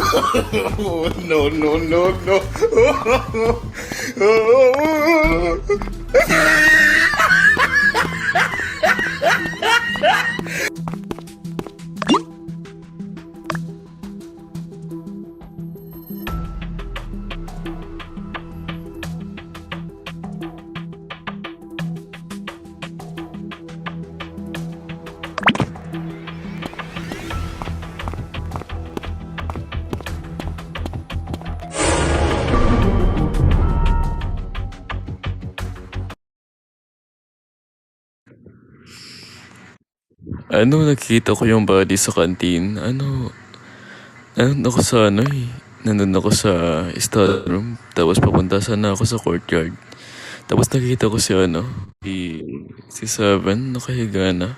No, no, no, no. Nakita ko yung body sa canteen. Nandun ako sa Nandun ako sa study room. Tapos papunta sana ako sa courtyard. Tapos nakita ko si Seven, nakahiga na.